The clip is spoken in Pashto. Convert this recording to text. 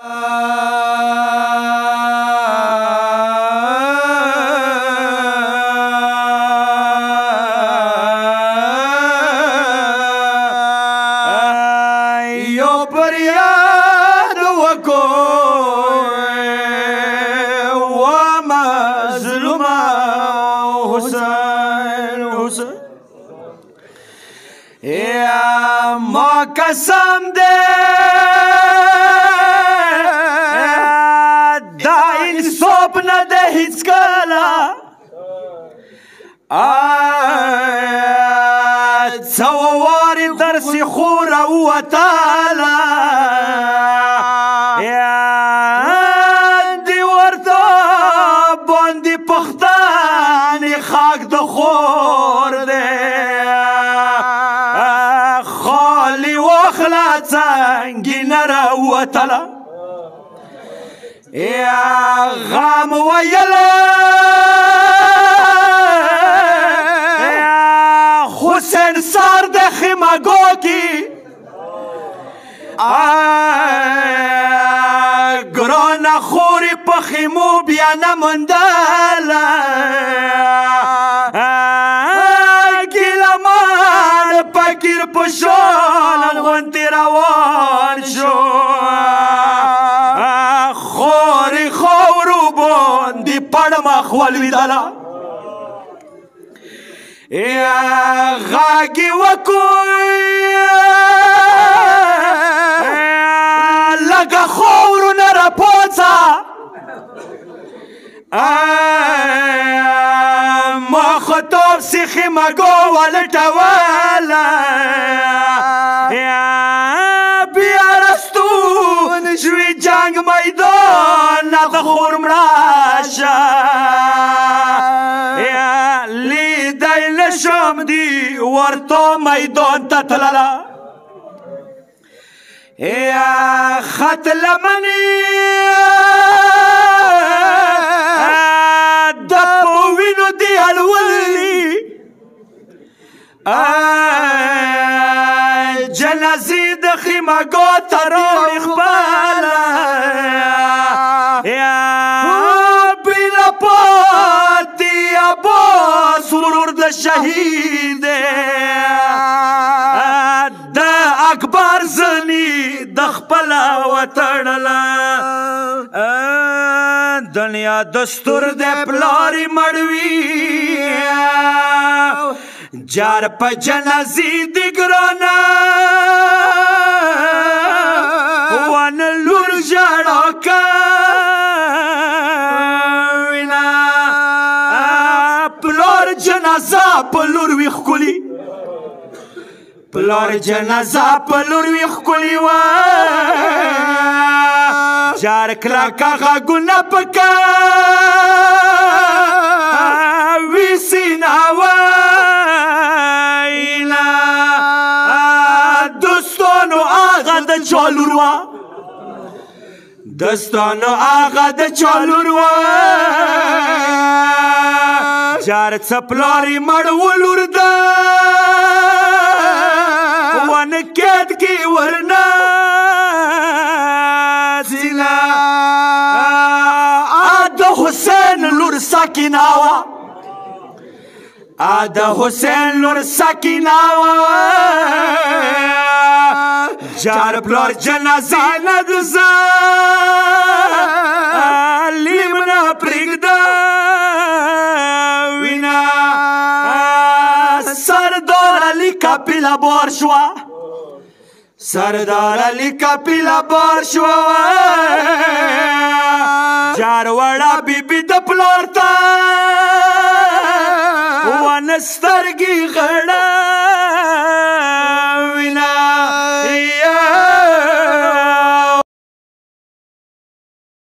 یو پر یاد وکړو و مظلومه حسین یا ما قسم دے دا انصاف نه ده هیڅکله څه ووارې درسې خو راووتله دې ورته باندې پښتانې خاک د خور دی خالي واخله څنګه راووتله غم ویله حسین سر د خیمګو کې ګرانه خورې په خیمو بیا نه موندله ګیلمان فقیر په شال غوندې روان شو خورې خاورو باندې پړمخ ولوېدله غاګې وکړو لږه خاورونه راپوڅه مخاطب سي خیمګو ولټوله بیا رستون شوي جنګ میدان نه د خور مړه شه لیدی نشم دی ورته میدان ته تلله خط لمنې د په وینو دی الولي جنازې د خیمګو ته راوړې خپله بېله پاتې عباس ورور د شهید د اکبر زنی د خپله وتړله دنیا دستور د پلارې مړوي جار په جنازې د ګرانه ونه لور ژړا کوینه پلار جنازه په لور وي ښکلي پلار جنازه په لور وي ښکلي وه جار کلکه غږونه پکه وي سینه ویله دوستانو هغه د چا لور وه دستانو هغه د چا لور وه جار څه پلارې مړ ولور ده ونه کید کې ورنازله د حسین لور سکینه وه د حسین لور سکینه وه جار پلار جنازې نه د ظالم نه پرېږده وینه سردار علي کپیله بار شوه سردار علي کپیله بار شوه جار وړه بیبي د پلار ته ونه سترګې غړه